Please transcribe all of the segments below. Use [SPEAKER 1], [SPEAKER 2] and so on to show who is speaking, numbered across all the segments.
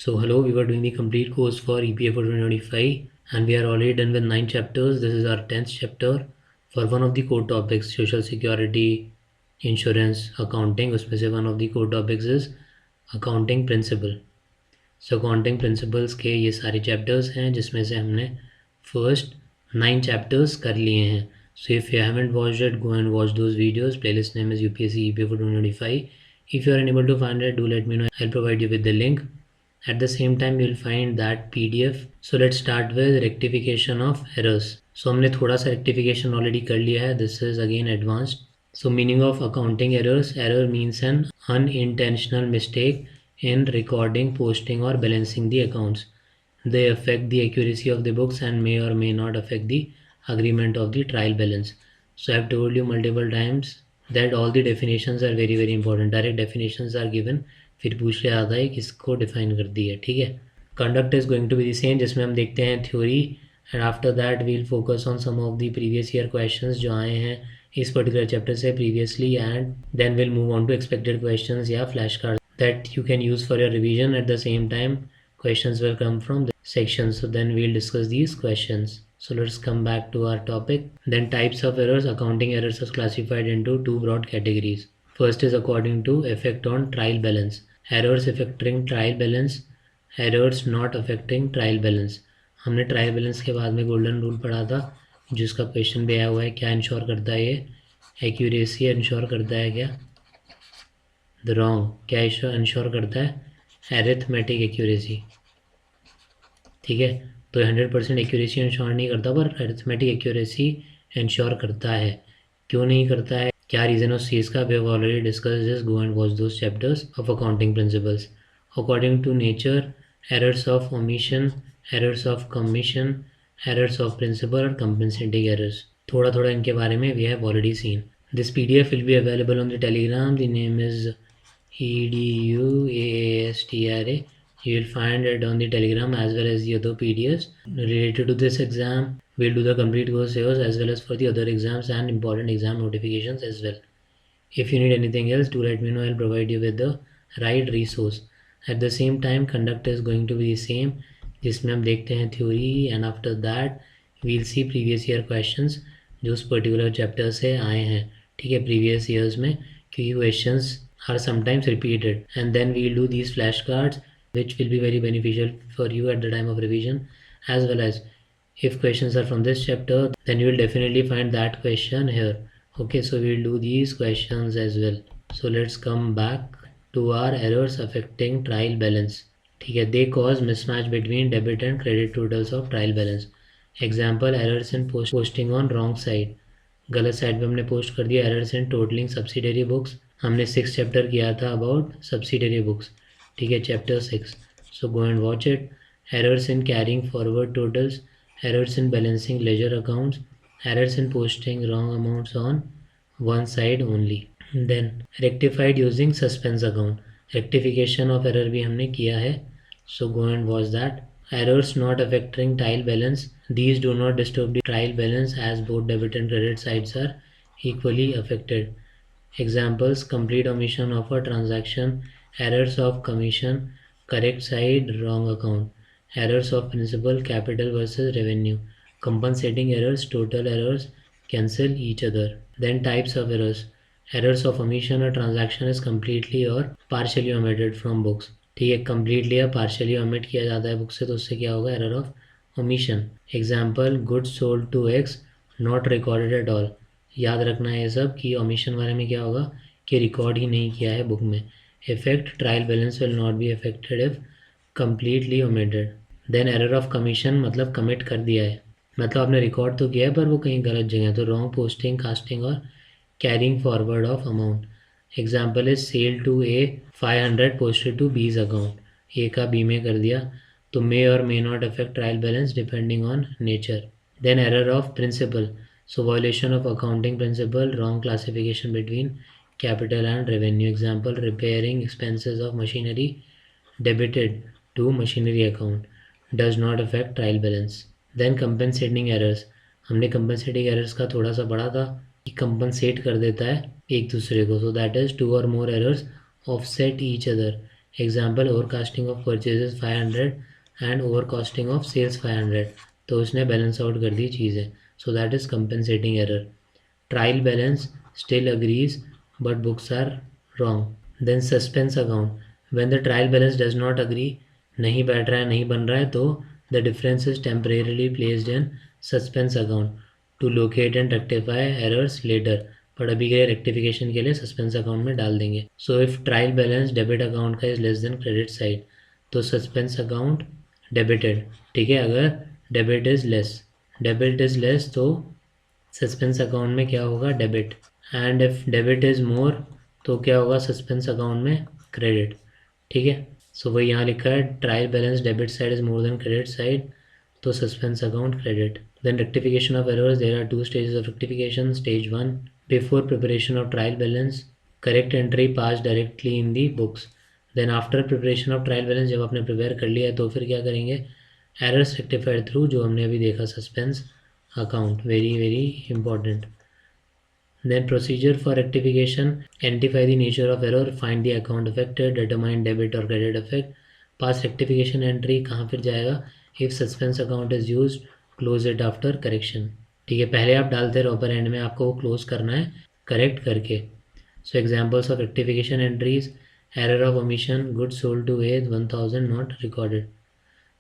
[SPEAKER 1] So hello, we were doing the complete course for EPA for 2025 and we are already done with 9 chapters. This is our 10th chapter for one of the core topics, social security, insurance, accounting. उसमें से one of the core topics is accounting principle. So accounting principles के ये सारे chapters हैं जिसमें से हमने first 9 chapters कर लिए हैं. So if you haven't watched it, go and watch those videos. Playlist name is UPSC EPA for 2025. If you are unable to find it, do let me know. I'll provide you with the link. At the same time you'll find that PDF. So let's start with rectification of errors. So हमने थोड़ा सा rectification already कर लिया है. This is again advanced. So meaning of accounting errors. Error means an unintentional mistake in recording, posting or balancing the accounts. They affect the accuracy of the books and may or may not affect the agreement of the trial balance. So I have told you multiple times that all the definitions are very important. Direct definitions are given. फिर पूछ लिया आता है किसको define कर दी है. ठीक है. Conduct is going to be the same जिसमें हम देखते हैं theory and after that we'll focus on some of the previous year questions जो आए हैं इस पर्टिकुलर चैप्टर से previously and then will move on to expected questions या flash card that you can use for your revision. At the same time questions will come from the section, so then we'll discuss these questions. So let's come back to our topic. Then types of errors. Accounting errors are classified into two broad categories. First is according to effect on trial balance. Errors affecting trial balance, errors not affecting trial balance. हमने trial balance के बाद में golden rule पढ़ा था जिसका question भी आया हुआ है. क्या इंश्योर करता है ये? एक्यूरेसी इंश्योर करता है क्या? The wrong. क्या इंश्योर करता है? Arithmetic accuracy. ठीक है. तो 100% एक्यूरेसी इंश्योर नहीं करता पर एरिथमेटिक एक्यूरेसी इंश्योर करता है. क्यों नहीं करता है? क्या रीज़न उस चीज़ का? We have already discuss this. Go and watch those chapters of accounting principles. According to nature, errors of omission, errors of commission, errors of principle और कंपेंसेटिंग एरर्स. थोड़ा इनके बारे में we have already seen. This PDF will be available on the Telegram. The name is EDUAASTRA. You will find it on the Telegram as well as the other PDFs related to this exam. We'll do the complete course here as well as for the other exams and important exam notifications as well. If you need anything else, do let me know. I'll provide you with the right resource. At the same time, conduct is going to be the same, जिसमें हम देखते हैं theory and after that we'll see previous year questions जो उस particular chapter से आए हैं. ठीक है. previous years में क्योंकि questions are sometimes repeated and then we'll do these flashcards which will be very beneficial for you at the time of revision, as well as if questions are from this chapter then you will definitely find that question here. Okay, so we'll do these questions as well. So let's come back to our errors affecting trial balance. ठीक है. they cause mismatch between debit and credit totals of trial balance. Example, errors in posting on wrong side. गलत side पे हमने post कर दिया. Errors in totalling subsidiary books. हमने 6 chapter किया था अबाउट सब्सिडरी बुक्स. ठीक है. Chapter 6. So go and watch it. Errors in carrying forward totals, errors in balancing ledger accounts, errors in posting wrong amounts on one side only. Then rectified using suspense account. Rectification of error भी हमने किया है. So go and watch that. Errors not affecting trial balance. These do not disturb the trial balance as both debit and credit sides are equally affected. Examples, complete omission of a transaction, errors of commission, correct side, wrong account, errors of principal, capital versus revenue, compensating errors, total errors, cancel each other. Then types of errors. Errors of omission, a transaction is completely or partially omitted from books. ठीक है. Completely या partially omit किया जाता है book से तो उससे क्या होगा? Error of omission. Example, goods sold to X not recorded at all. याद रखना है ये सब कि ओमिशन वाले में क्या होगा कि रिकॉर्ड ही नहीं किया है बुक में. Effect, trial balance will not be affected if completely omitted. Then error of commission मतलब कमिट कर दिया है, मतलब आपने रिकॉर्ड तो किया है पर वो कहीं गलत जगह, तो रॉन्ग पोस्टिंग, कास्टिंग और carrying forward of amount. Example is sale to A 500 posted to B's account. A का बी में कर दिया तो मे और may not affect trial balance depending on nature. Then error of principle. So violation of accounting principle, wrong classification between capital and revenue. Example, repairing expenses of machinery debited to machinery account does not affect trial balance. Then compensating errors. हमने compensating errors का थोड़ा सा पढ़ा था कि compensate कर देता है एक दूसरे को. सो दैट इज टू और more errors offset each other. Example overcasting of purchases 500 and overcasting of sales 500, तो उसने बैलेंस आउट कर दी चीज़ें, so that is compensating error. Trial balance still agrees but books are wrong. Then suspense account. When the trial balance does not agree, नहीं बैठ रहा है, नहीं बन रहा है, तो the difference is temporarily placed in suspense account to locate and rectify errors later. पर अभी के रेक्टिफिकेशन के लिए सस्पेंस अकाउंट में डाल देंगे. So if trial balance debit account का is less than credit side, तो सस्पेंस अकाउंट डेबिटेड. ठीक है, अगर डेबिट इज लेस तो सस्पेंस अकाउंट में क्या होगा, debit. And if debit is more तो क्या होगा सस्पेंस अकाउंट में, क्रेडिट. ठीक है, सो वही यहाँ लिखा है, trial balance debit side is more than credit side, तो suspense account credit. Then rectification of errors, there are 2 stages of rectification. Stage 1, before preparation of trial balance correct entry pass directly in the books. Then after preparation of trial balance, जब आपने prepare कर लिया है तो फिर क्या करेंगे, errors rectified through, जो हमने अभी देखा suspense account, very important. Then procedure for rectification, identify the nature of error, find the account affected, determine debit or credit effect, pass rectification entry. कहाँ फिर जाएगा, if suspense account is used, close it after correction. ठीक है, पहले आप डालते रहो, अपर and में आपको वो क्लोज करना है करेक्ट करके. सो examples of rectification entries, error of omission, goods sold to A 1000 not recorded.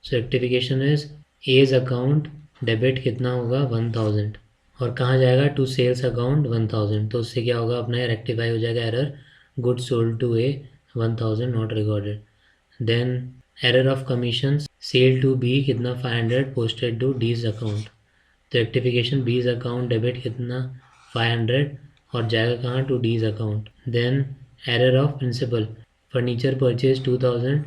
[SPEAKER 1] So rectification is A's account debit कितना होगा 1000, और कहाँ जाएगा टू सेल्स अकाउंट 1000, तो उससे क्या होगा अपना रेक्टिफाई हो जाएगा error, good sold to A 1000 not recorded. Then error of commission, sale to B कितना 500 पोस्टेड टू डीज अकाउंट, तो रेक्टिफिकेशन बीज अकाउंट डेबिट कितना 500 और जाएगा कहाँ to D's account. Then error of principle, furniture purchase 2000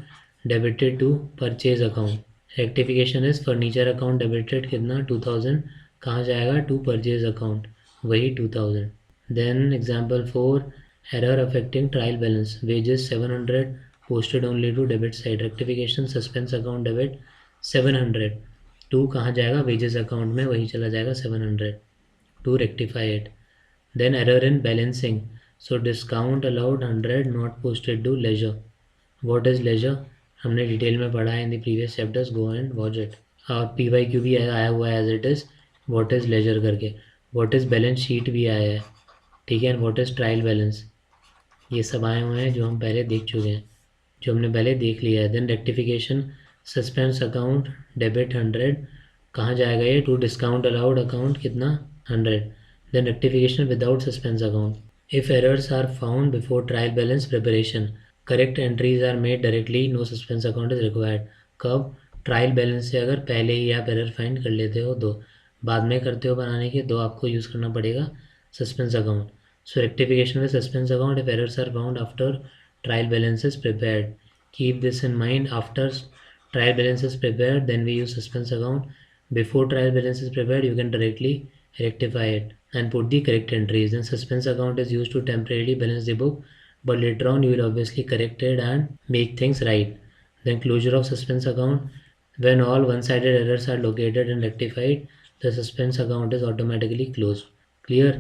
[SPEAKER 1] debited to purchase account, rectification is furniture account debited कितना 2000, कहाँ जाएगा to purchase account, वही 2000. Then example 4, error affecting trial balance, wages 700 posted only to debit side, rectification suspense account debit 700 to कहाँ जाएगा wages account में, वही चला जाएगा 700 to rectify it. Then error in balancing, so discount allowed 100 not posted to ledger. What is ledger, हमने detail में पढ़ा है in the previous chapters, go and watch it. और PYQ भी आया हुआ है as it is, what is ledger करके. व्हाट इज़ बैलेंस शीट भी आया है. ठीक है, व्हाट इज़ ट्रायल बैलेंस, ये सब आए हुए हैं जो हम पहले देख चुके हैं, जो हमने पहले देख लिया है. Then rectification, suspense account debit 100, कहाँ जाएगा ये टू डिस्काउंट अलाउड अकाउंट कितना 100. Then rectification without suspense account, if errors are found before trial balance preparation, correct entries are made directly, no suspense account is required. कब, trial balance से अगर पहले ही आप error find कर लेते हो, दो बाद में करते हो बनाने के, दो आपको यूज़ करना पड़ेगा suspense account. So rectification with suspense account if errors are found after trial balance is prepared. Keep this in mind, after trial balance is prepared then we use suspense account. Before trial balance is prepared you can directly rectify it and put the correct entries. Then suspense account is used to temporarily balance the book, but later on you will obviously correct it and make things right. Then closure of suspense account, when all one-sided errors are located and rectified, the suspense account is automatically closed. Clear?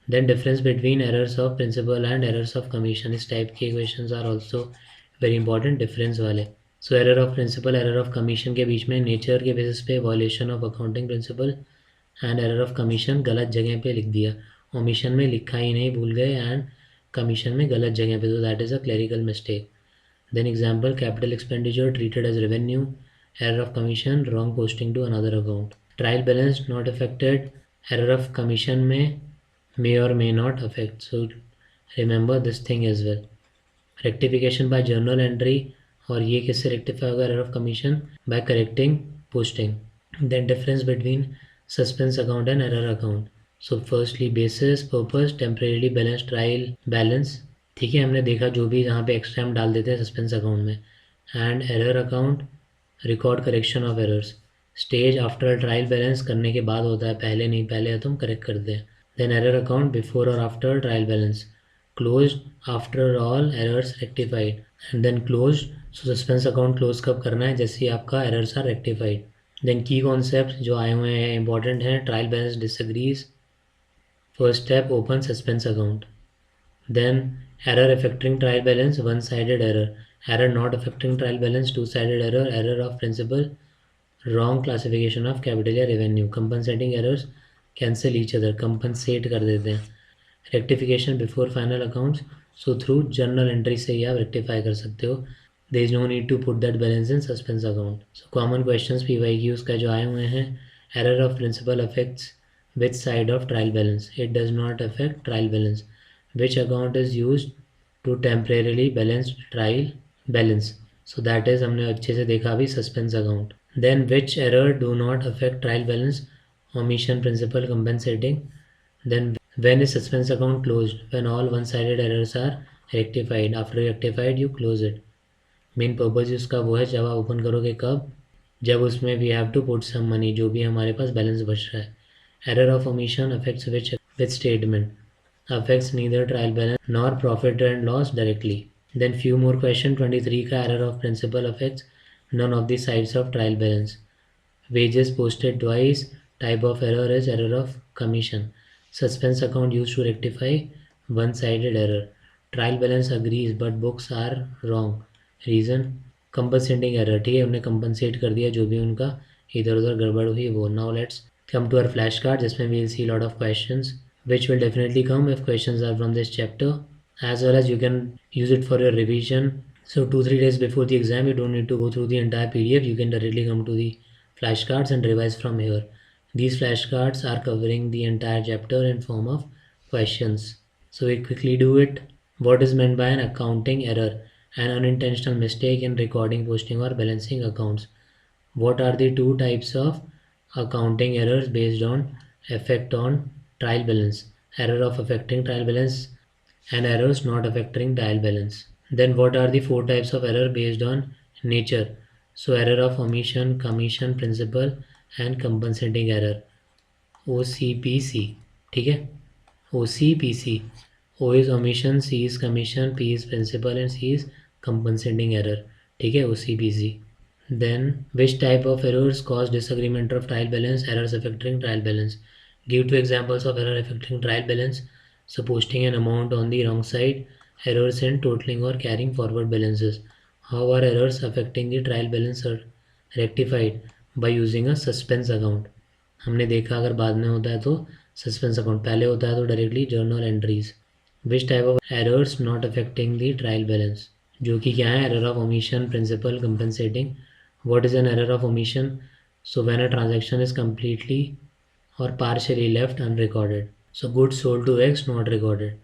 [SPEAKER 1] Then difference between errors of principal and errors of commission, इस type के questions are also very important difference वाले. So error of principle, error of commission के बीच में nature के basis पे violation of accounting principle and error of commission गलत जगह पे लिख दिया, ओमिशन में लिखा ही नहीं, भूल गए, एंड कमीशन में गलत जगह पे, तो that is a clerical mistake. Then example, capital expenditure treated as revenue, error of commission wrong posting to another account. Trial balance not affected, error of commission में मे और may not affect, so remember this thing as well. Rectification by journal entry, और ये किससे rectify होगा, error of commission by correcting posting. Then difference between suspense account and error account. So firstly basis purpose temporary balance trial balance. ठीक है, हमने देखा जो भी जहाँ पे एक्स्ट्रा हम डाल देते हैं सस्पेंस अकाउंट में. And error account record correction of errors, stage after trial balance करने के बाद होता है, पहले नहीं, पहले तो हम करेक्ट करते हैं. देन एरर अकाउंट बिफोर और after trial balance, close after all errors rectified, and then close. So suspense account close कब करना है, जैसे आपका errors are rectified. Then key concept जो आए हुए हैं इंपॉर्टेंट हैं, trial balance disagrees, first step open suspense account. Then error affecting trial balance one sided error, error not affecting trial balance, two-sided error, error of principal, wrong classification of capital या revenue, compensating errors cancel each other, compensate कर देते हैं, rectification before final accounts, so through journal entry से ही आप rectify कर सकते हो, there is no need to put that balance in suspense account. So common questions PYQs का जो आए हुए हैं, error of principal affects which side of trial balance, it does not affect trial balance, which account is used to temporarily balance trial balance, so that is हमने अच्छे से देखा अभी suspense account. Then which error do not affect trial balance, omission principal compensating. Then when is suspense account closed, when all one-sided errors are rectified, after rectified you close it. Main purpose उसका वो है जब आप open करोगे कब, जब उसमें we have to put some money, जो भी हमारे पास बैलेंस बच रहा है. Error of omission affects which statement, affects neither trial balance nor profit and loss directly. Then few more question. 23 का error of principle affects none of the sides of trial balance. wages posted twice, type of error is error of commission. Suspense account used to rectify one-sided error. Trial balance agrees but books are wrong. Reason compensating error. ठीक है, उन्हें compensate कर दिया जो भी उनका इधर उधर गड़बड़ हुई वो. Now let's come to our flashcard जिसमें we'll see a lot of questions which will definitely come if questions are from this chapter, as well as you can use it for your revision. So 2-3 days before the exam you don't need to go through the entire PDF, you can directly come to the flashcards and revise from here. These flashcards are covering the entire chapter in form of questions. So we quickly do it. What is meant by an accounting error? An unintentional mistake in recording, posting or balancing accounts. What are the two types of accounting errors based on effect on trial balance? Error of affecting trial balance and errors not affecting trial balance. Then what are the four types of error based on nature? So error of omission, commission, principal and compensating error. OCPC. ठीक है, OCPC. O is omission, C is commission, P is principal and C is compensating error. ठीक है, OCPC. Then which type of errors cause disagreement of trial balance? Errors affecting trial balance. Give two examples of error affecting trial balance. So posting an amount on the wrong side, errors in totaling or carrying forward balances. How are errors affecting the trial balance are rectified? By using a suspense account. हमने देखा अगर बाद में होता है तो suspense account, पहले होता है तो directly journal entries. Which type of errors not affecting the trial balance, जो कि क्या है, error of omission, principle, compensating. What is an error of omission? So when a transaction is completely और partially left unrecorded. So goods sold to X not recorded.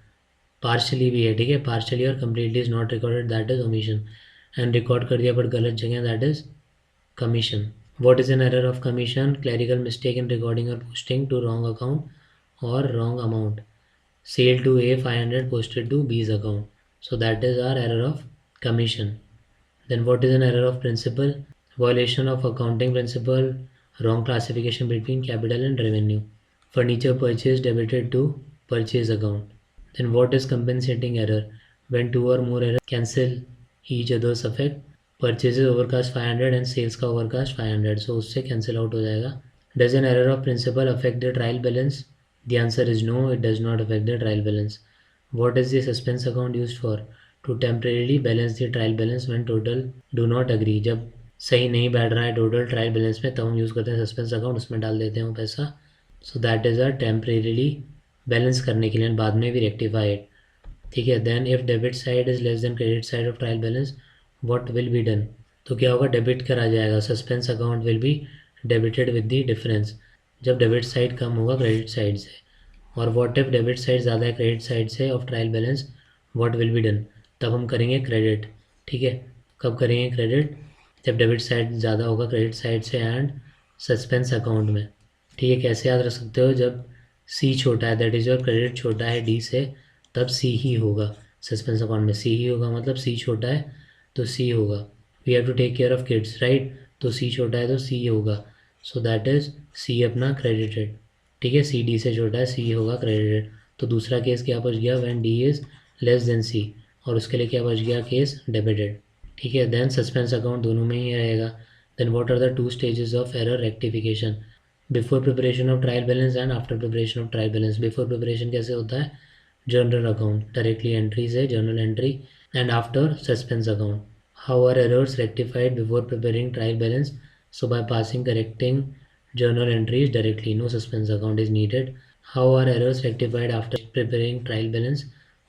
[SPEAKER 1] Partially भी है, ठीक है, partially और completely is not recorded, that is omission. And record कर दिया but गलत जगह, that is commission. What is an error of commission? Clerical mistake in recording or posting to wrong account or wrong amount. Sale to A 500 posted to B's account. So that is our error of commission. Then what is an error of principal? Violation of accounting principle, wrong classification between capital and revenue. Furniture purchase debited to purchase account. Then what is compensating error? When two or more errors cancel each other's effect. Purchases overcast 500 and sales का overcast 500, सो उससे cancel out हो जाएगा. Does an error of principle affect the trial balance? The answer is no, it does not affect the trial balance. What is the suspense account used for? To temporarily balance the trial balance when total do not agree. जब सही नहीं बैठ रहा है total trial balance में, तब हम use करते हैं सस्पेंस अकाउंट, उसमें डाल देते हैं वो पैसा. सो that is a temporarily balance करने के लिए, बाद में भी रेक्टिफाई इट. ठीक है. Then if debit side is less than credit side of trial balance, what will be done? तो क्या होगा, डेबिट करा जाएगा. Suspense account will be debited with the difference, जब डेबिट साइड कम होगा क्रेडिट साइड से. और व्हाट इफ डेबिट साइड ज़्यादा है क्रेडिट साइड से of trial balance, what will be done? तब हम करेंगे क्रेडिट. ठीक है, कब करेंगे क्रेडिट? जब डेबिट साइड ज़्यादा होगा क्रेडिट साइड से एंड सस्पेंस अकाउंट में. ठीक है, कैसे याद रख सकते हो? जब सी छोटा है, दैट इज़ योर क्रेडिट छोटा है डी से, तब सी ही होगा. सस्पेंस अकाउंट में सी ही होगा, मतलब सी छोटा है तो सी होगा. We have to take care of kids, right? तो सी छोटा है तो सी होगा, सो दैट इज़ सी अपना क्रेडिटेड. ठीक है, सी डी से छोटा है, सी होगा क्रेडिटेड. तो दूसरा केस क्या बच गया? When D is less than C, और उसके लिए क्या बच गया? Case debited. ठीक है. देन सस्पेंस अकाउंट दोनों में ही रहेगा. Then what are the two stages of error rectification? Before preparation of trial balance and after preparation of trial balance. Before preparation कैसे होता है? जर्नल अकाउंट, डायरेक्टली एंट्री से journal entry, and after suspense account. How are errors rectified before preparing trial balance? So by passing correcting journal entries directly, no suspense account is needed. How are errors rectified after preparing trial balance?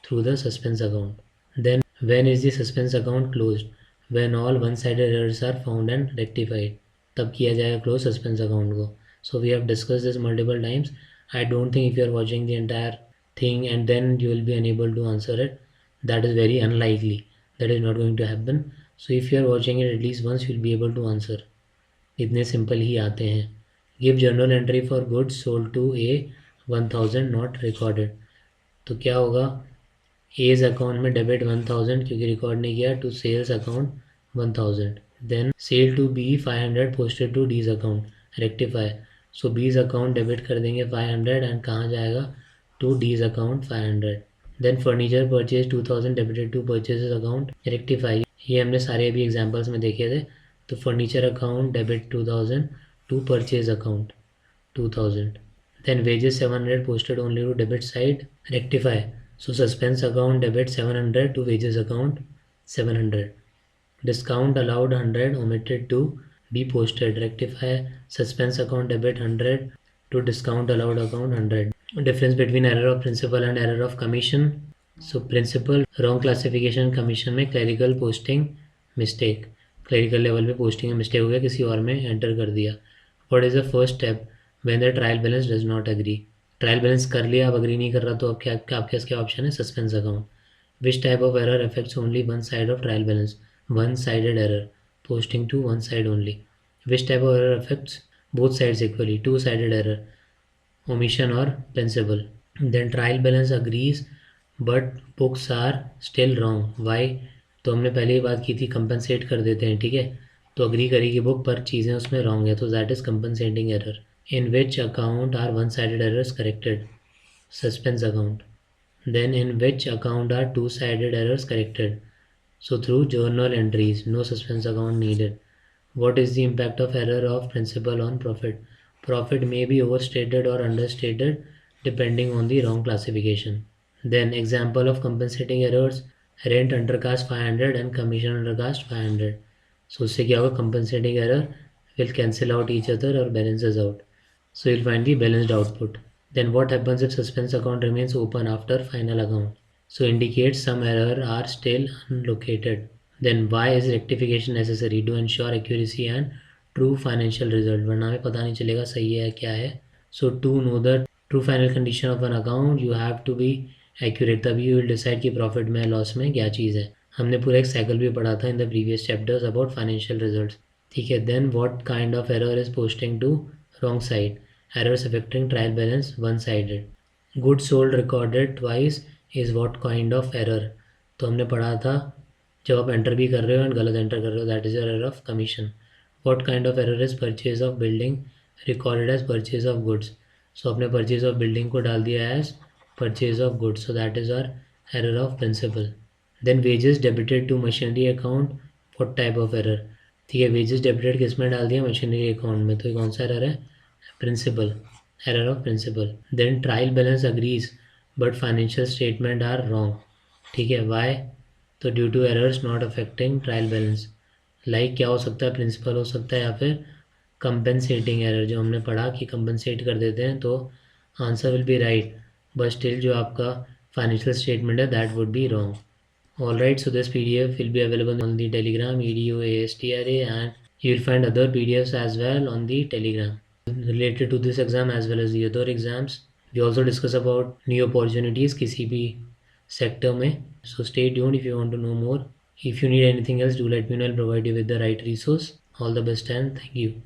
[SPEAKER 1] Through the suspense account. Then when is the suspense account closed? When all one-sided errors are found and rectified. तब किया जाएगा close suspense account को. So we have discussed this multiple times. I don't think if you are watching the entire thing and then you will be unable to answer it, that is very unlikely. That is not going to happen. So if you are watching it at least once, you will be able to answer. इतने simple ही आते हैं. Give journal entry for goods sold to A 1000 not recorded. तो क्या होगा? As account में debit 1000 क्योंकि record नहीं किया to sales account 1000. Then sale to B 500 posted to D's account rectify. So B's account debit कर देंगे 500 एंड कहाँ जाएगा? To D's account 500. Then furniture purchase 2000 debited to purchase account rectify. ये हमने सारे अभी एग्जाम्पल्स में देखे थे. तो furniture account debit 2000 to purchase account 2000. Then wages 700 posted only to debit side rectify. So suspense account debit 700 to wages account 700. Discount allowed 100 omitted to be posted rectify. Suspense account debit 100 to discount allowed account 100. Difference between error of principal and error of commission. So principal wrong classification, commission में clerical posting mistake. Clerical level पे posting में mistake हो गया, किसी और में enter कर दिया. What is the first step when the trial balance does not agree? Trial balance कर लिया, अब अग्री नहीं कर रहा, तो अब क्या आपके क्या ऑप्शन है? Suspense account. Which type of error affects only one side of trial balance? One sided error, posting to one side only. Which type of error affects both sides equally? Two sided error, omission और principle. Then trial balance agrees but books are still wrong. Why? तो हमने पहले ही बात की थी, compensate कर देते हैं, ठीक है. तो अग्री करेगी बुक पर चीज़ें उसमें रॉन्ग है, तो that is compensating error. In which account are one-sided errors corrected? Suspense account. Then in which account are two-sided errors corrected? So through journal entries, no suspense account needed. What is the impact of error of principal on profit? Profit may be overstated or understated depending on the wrong classification. Then example of compensating errors, rent undercast 500 and commission undercast 500. So उससे क्या होगा? Compensating error will cancel out each other or balances out. So you'll find the balanced output. Then what happens if suspense account remains open after final account? So indicates some error are still unlocated. Then why is rectification necessary? To ensure accuracy and true financial result. वरना हमें पता नहीं चलेगा सही है क्या है. So to know the true final condition of an account, you have to be accurate. तभी you will decide कि profit में loss में क्या चीज़ है. हमने पूरा एक साइकिल भी पढ़ा था in the previous chapters about financial results. ठीक है. Then what kind of error is posting to wrong side? Errors affecting trial balance one-sided. Goods sold recorded twice is what kind of error? तो हमने पढ़ा था जब आप enter भी कर रहे हो एंड गलत एंटर कर रहे हो, that is error of commission. What kind of error is purchase of building recorded as purchase of goods? So आपने purchase of building को डाल दिया as purchase of goods, so that is our error of principal. Then wages debited to machinery account, what type of error? ठीक है, wages debited किस में डाल दिया? machinery account में, तो ये कौन सा error है? Principal, error of principal. Then trial balance agrees but financial statement are wrong. ठीक है, why? तो due to errors not affecting trial balance. Like क्या हो सकता है? प्रिंसिपल हो सकता है या फिर compensating error, जो हमने पढ़ा कि compensate कर देते हैं तो answer will be right, but still जो आपका financial statement है that would be wrong. Alright, so this PDF will be available on the Telegram EDU ASTRA, and you will find other PDFs as well on the Telegram related to this exam as well as the other exams. We also discuss about new opportunities किसी भी sector में. So stay tuned if you want to know more. If you need anything else, do let me know. I'll provide you with the right resource. All the best and thank you.